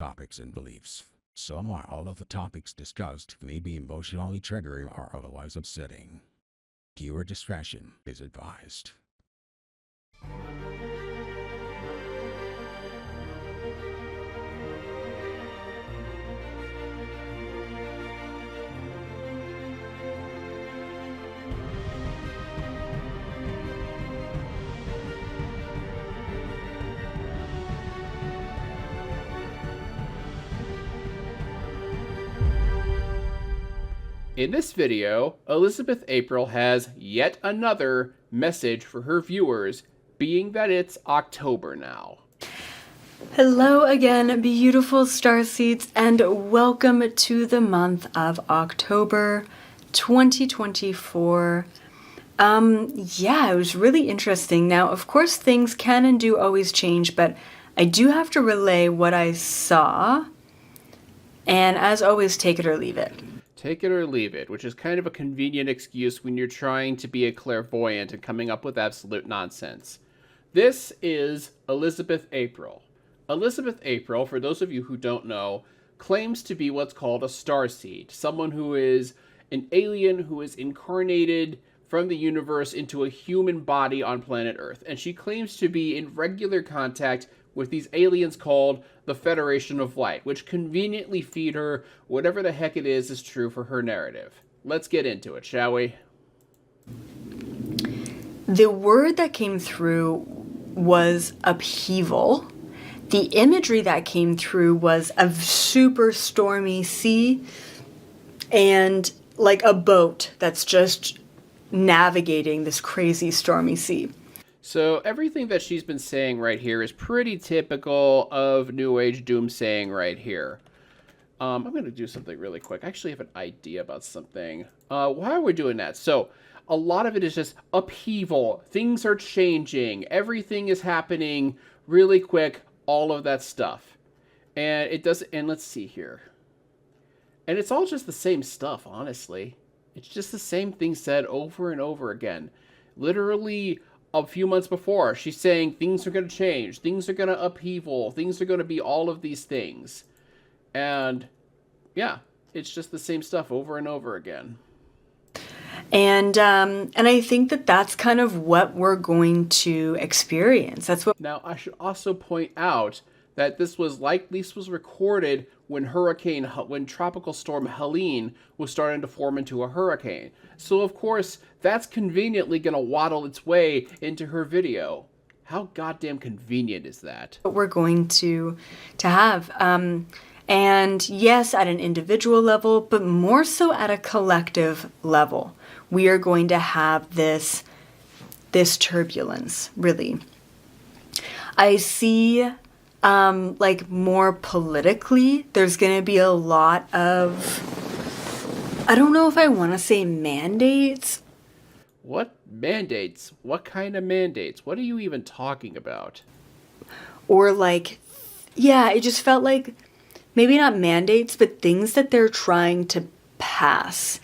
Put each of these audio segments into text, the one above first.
topics and beliefs. Some or all of the topics discussed may be emotionally triggering or otherwise upsetting. Viewer discretion is advised. In this video, Elizabeth April has yet another message for her viewers, being that it's October now. Hello again, beautiful starseeds, and welcome to the month of October 2024. It was really interesting. Now, of course, things can and do always change, but I do have to relay what I saw, and as always, take it or leave it. Take it or leave it, which is kind of a convenient excuse when you're trying to be a clairvoyant and coming up with absolute nonsense. This is Elizabeth April. Elizabeth April, for those of you who don't know, claims to be what's called a starseed, someone who is an alien who is incarnated from the universe into a human body on planet Earth, and she claims to be in regular contact with these aliens called the Federation of Light, which conveniently feed her whatever the heck it is true for her narrative. Let's get into it, shall we? The word that came through was upheaval. The imagery that came through was a super stormy sea and like a boat that's just navigating this crazy stormy sea. So everything that she's been saying right here is pretty typical of New Age doomsaying right here. I'm going to do something really quick. I actually have an idea about something. Why are we doing that? So a lot of it is just upheaval. Things are changing. Everything is happening really quick. All of that stuff. And it does. And let's see here. And it's all just the same stuff, honestly. It's just the same thing said over and over again. Literally a few months before, she's saying things are going to change, things are going to upheaval, things are going to be all of these things. And yeah, it's just the same stuff over and over again. And I think that that's kind of what we're going to experience. That's what. Now, I should also point out that this was recorded when Tropical Storm Helene was starting to form into a hurricane. So, of course, that's conveniently going to waddle its way into her video. How goddamn convenient is that? What we're going to have. And yes, at an individual level, but more so at a collective level, we are going to have this turbulence, really. I see, more politically, there's going to be a lot of, I don't know if I want to say mandates. What mandates? What kind of mandates? What are you even talking about? Or it just felt like, maybe not mandates, but things that they're trying to pass.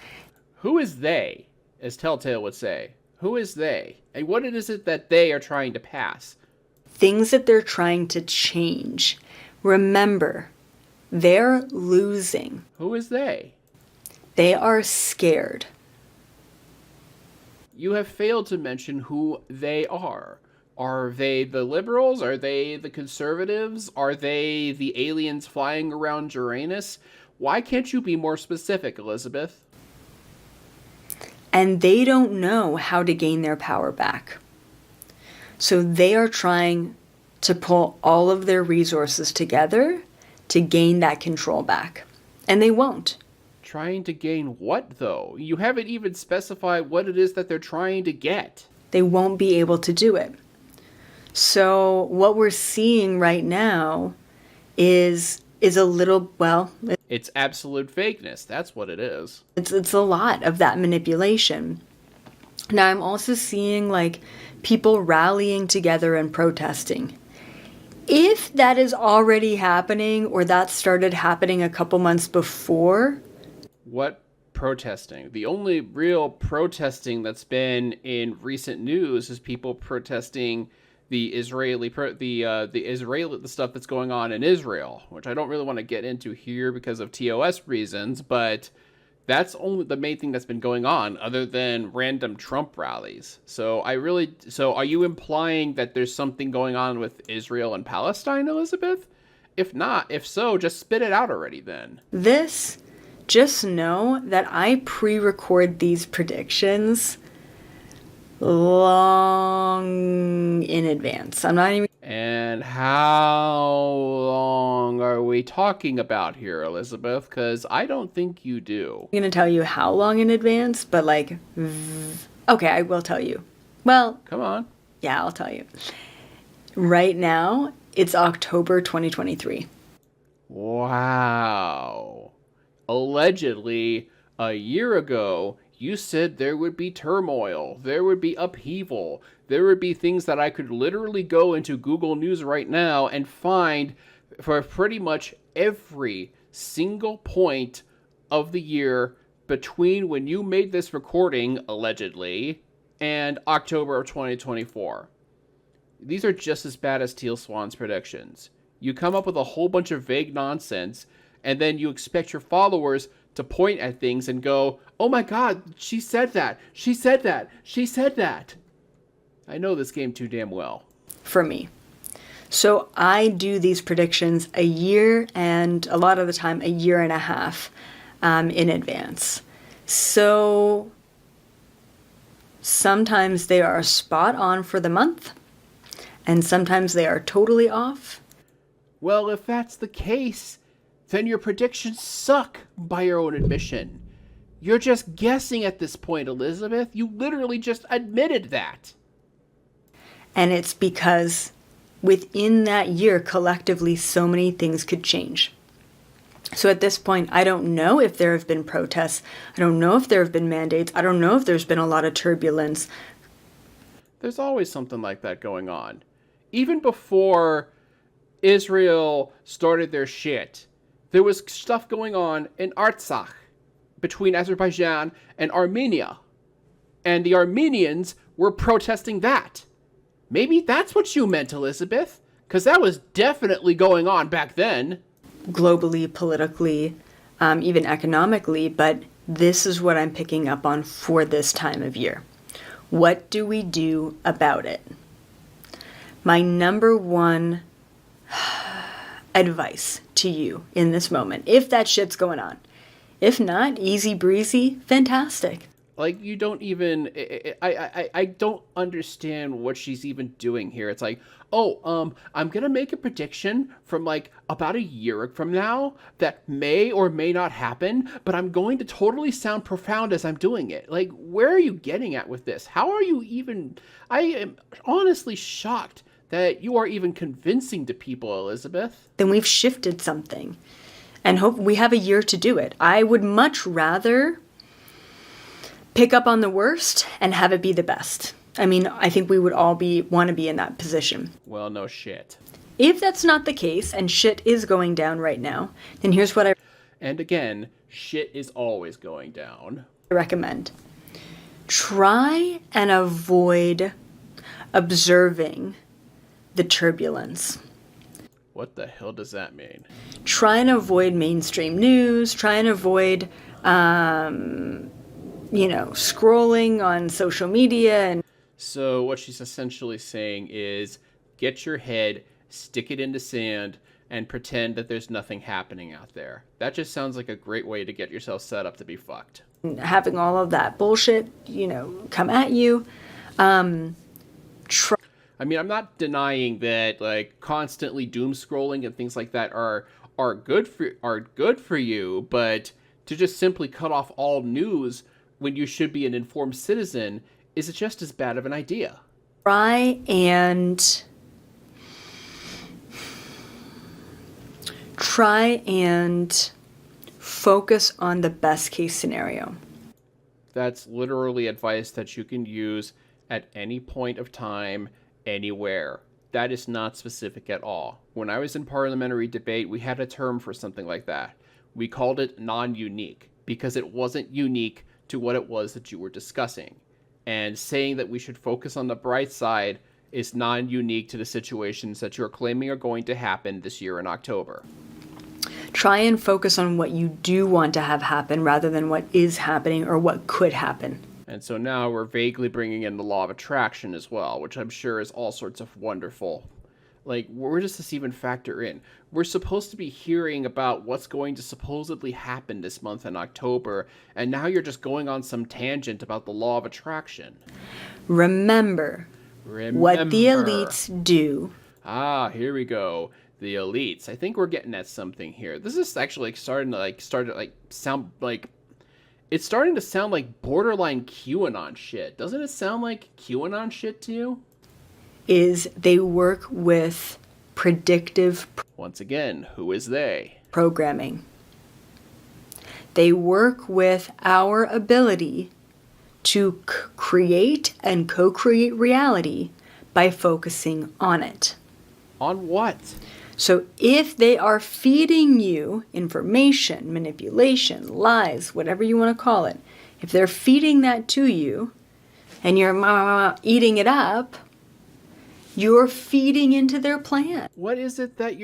Who is they, as Telltale would say? Who is they? And what is it that they are trying to pass? Things that they're trying to change. Remember, they're losing. Who is they? They are scared. You have failed to mention who they are. Are they the liberals? Are they the conservatives? Are they the aliens flying around Uranus? Why can't you be more specific, Elizabeth? And they don't know how to gain their power back. So they are trying to pull all of their resources together to gain that control back. And they won't. Trying to gain what, though? You haven't even specified what it is that they're trying to get. They won't be able to do it. So what we're seeing right now is a little, it's absolute fakeness. That's what it is. It's a lot of that manipulation. Now I'm also seeing people rallying together and protesting. If that is already happening or that started happening a couple months before. What protesting? The only real protesting that's been in recent news is people protesting the stuff that's going on in Israel, which I don't really want to get into here because of TOS reasons, but that's only the main thing that's been going on other than random Trump rallies. So are you implying that there's something going on with Israel and Palestine, Elizabeth? If not, if so, just spit it out already then. Just know that I pre-record these predictions long in advance. I'm not even... And how long are we talking about here, Elizabeth? Because I don't think you do. I'm going to tell you how long in advance, but okay, I will tell you. Well... Come on. Yeah, I'll tell you. Right now, it's October 2023. Wow. Allegedly, a year ago, you said there would be turmoil, there would be upheaval, there would be things that I could literally go into Google News right now and find for pretty much every single point of the year between when you made this recording, allegedly, and October of 2024. These are just as bad as Teal Swan's predictions. You come up with a whole bunch of vague nonsense, and then you expect your followers to point at things and go, oh my god, she said that, she said that, she said that. I know this game too damn well. For me. So I do these predictions a year, and a lot of the time a year and a half in advance. So sometimes they are spot on for the month, and sometimes they are totally off. Well, if that's the case, then your predictions suck, by your own admission. You're just guessing at this point, Elizabeth. You literally just admitted that. And it's because within that year, collectively, so many things could change. So at this point, I don't know if there have been protests. I don't know if there have been mandates. I don't know if there's been a lot of turbulence. There's always something like that going on. Even before Israel started their shit, there was stuff going on in Artsakh between Azerbaijan and Armenia. And the Armenians were protesting that. Maybe that's what you meant, Elizabeth. Because that was definitely going on back then. Globally, politically, even economically. But this is what I'm picking up on for this time of year. What do we do about it? My number one advice to you in this moment, if that shit's going on. If not, easy breezy, fantastic. Like, you don't even... I don't understand what she's even doing here. It's like, I'm gonna make a prediction from, about a year from now that may or may not happen, but I'm going to totally sound profound as I'm doing it. Like, where are you getting at with this? How are you even... I am honestly shocked that you are even convincing to people, Elizabeth. Then we've shifted something. And hope we have a year to do it. I would much rather pick up on the worst and have it be the best. I mean, I think we would all want to be in that position. Well, no shit. If that's not the case, and shit is going down right now, then here's what I... And again, shit is always going down. ...recommend. Try and avoid observing the turbulence. What the hell does that mean? Try and avoid mainstream news. Try and avoid, scrolling on social media. And so what she's essentially saying is get your head, stick it into sand, and pretend that there's nothing happening out there. That just sounds like a great way to get yourself set up to be fucked. Having all of that bullshit, come at you. I mean, I'm not denying that constantly doom scrolling and things like that are good for you, but to just simply cut off all news when you should be an informed citizen is just as bad of an idea. Try and focus on the best case scenario. That's literally advice that you can use at any point of time, anywhere. That is not specific at all. When I was in parliamentary debate, we had a term for something like that. We called it non-unique because it wasn't unique to what it was that you were discussing. And saying that we should focus on the bright side is non-unique to the situations that you're claiming are going to happen this year in October. Try and focus on what you do want to have happen rather than what is happening or what could happen. And so now we're vaguely bringing in the law of attraction as well, which I'm sure is all sorts of wonderful. Like, where does this even factor in? We're supposed to be hearing about what's going to supposedly happen this month in October, and now you're just going on some tangent about the law of attraction. Remember what the elites do. Ah, here we go. The elites. I think we're getting at something here. This is actually starting to sound like it's starting to sound like borderline QAnon shit. Doesn't it sound like QAnon shit to you? Is they work with predictive Once again, who is they? Programming. They work with our ability to create and co-create reality by focusing on it. On what? So if they are feeding you information, manipulation, lies, whatever you want to call it, if they're feeding that to you and you're eating it up, you're feeding into their plan. What is it that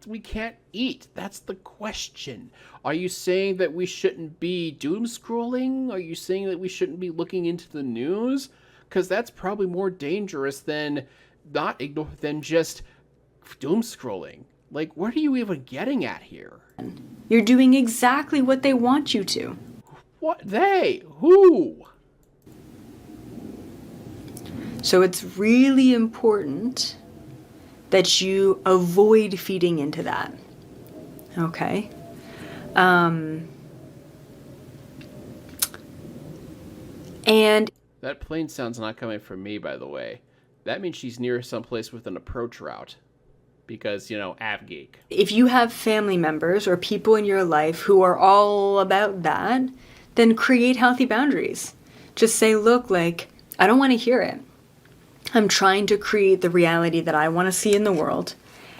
we can't eat? That's the question. Are you saying that we shouldn't be doom scrolling? Are you saying that we shouldn't be looking into the news? Because that's probably more dangerous than just doom scrolling. Like, what are you even getting at here? You're doing exactly what they want you to. What? They? Who? So it's really important that you avoid feeding into that. Okay? And that plane sound's not coming from me, by the way. That means she's near someplace with an approach route. Because, AvGeek. if you have family members or people in your life who are all about that, then create healthy boundaries. Just say, look, I don't want to hear it. I'm trying to create the reality that I want to see in the world,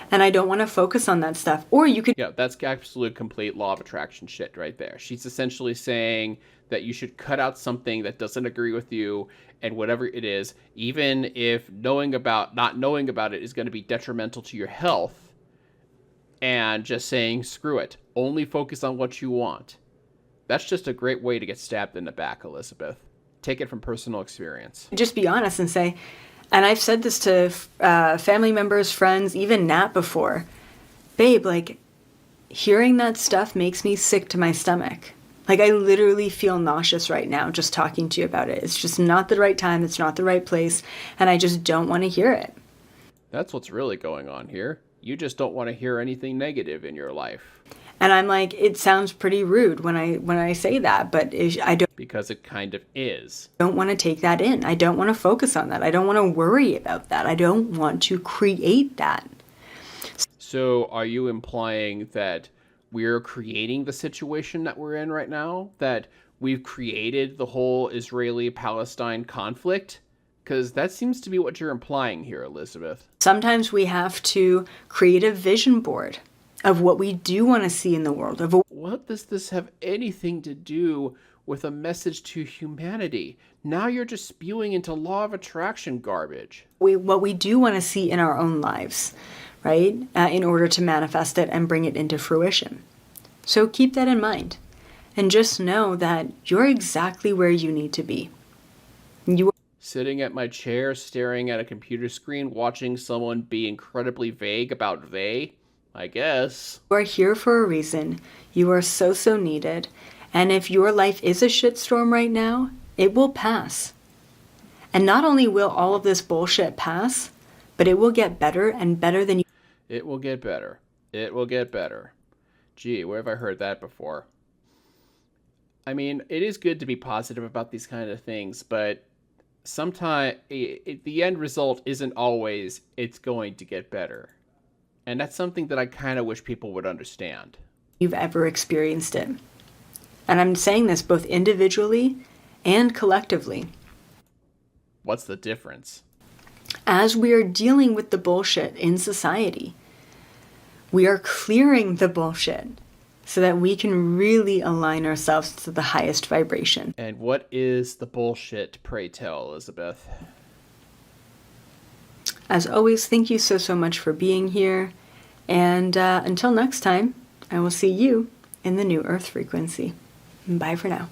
and I don't want to focus on that stuff. Or you could... Yeah, that's absolute complete law of attraction shit right there. She's essentially saying that you should cut out something that doesn't agree with you, and whatever it is, even if not knowing about it is going to be detrimental to your health, and just saying, screw it, only focus on what you want. That's just a great way to get stabbed in the back, Elizabeth. Take it from personal experience. Just be honest and say, and I've said this to family members, friends, even Nat before, babe, hearing that stuff makes me sick to my stomach. I literally feel nauseous right now just talking to you about it. It's just not the right time. It's not the right place. And I just don't want to hear it. That's what's really going on here. You just don't want to hear anything negative in your life. And I'm like, it sounds pretty rude when I say that, but I don't. Because it kind of is. Don't want to take that in. I don't want to focus on that. I don't want to worry about that. I don't want to create that. So are you implying that we're creating the situation that we're in right now? That we've created the whole Israeli-Palestine conflict? Because that seems to be what you're implying here, Elizabeth. Sometimes we have to create a vision board of what we do want to see in the world. What does this have anything to do with a message to humanity? Now you're just spewing into law of attraction garbage. What we do want to see in our own lives, right? In order to manifest it and bring it into fruition. So keep that in mind. And just know that you're exactly where you need to be. You are sitting at my chair, staring at a computer screen, watching someone be incredibly vague about they, I guess. You are here for a reason. You are so, so needed. And if your life is a shitstorm right now, it will pass. And not only will all of this bullshit pass, but it will get better and better than you. It will get better. It will get better. Gee, where have I heard that before? I mean, it is good to be positive about these kind of things, but sometimes the end result isn't always it's going to get better. And that's something that I kind of wish people would understand. You've ever experienced it. And I'm saying this both individually and collectively. What's the difference? As we are dealing with the bullshit in society, we are clearing the bullshit so that we can really align ourselves to the highest vibration. And what is the bullshit, pray tell, Elizabeth? As always, thank you so much for being here. And until next time, I will see you in the new Earth frequency. Bye for now.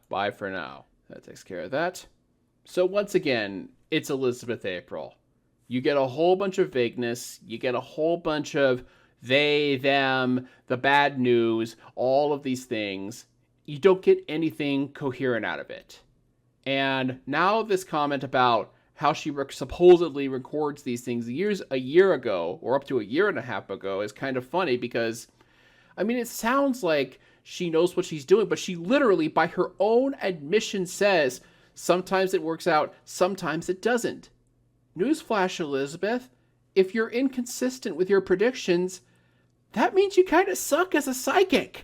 Bye for now. That takes care of that. So once again, it's Elizabeth April. You get a whole bunch of vagueness. You get a whole bunch of they, them, the bad news, all of these things. You don't get anything coherent out of it. And now this comment about how she supposedly records these things a year ago, or up to a year and a half ago, is kind of funny because, I mean, it sounds like she knows what she's doing, but she literally, by her own admission, says sometimes it works out, sometimes it doesn't. Newsflash, Elizabeth, if you're inconsistent with your predictions, that means you kind of suck as a psychic.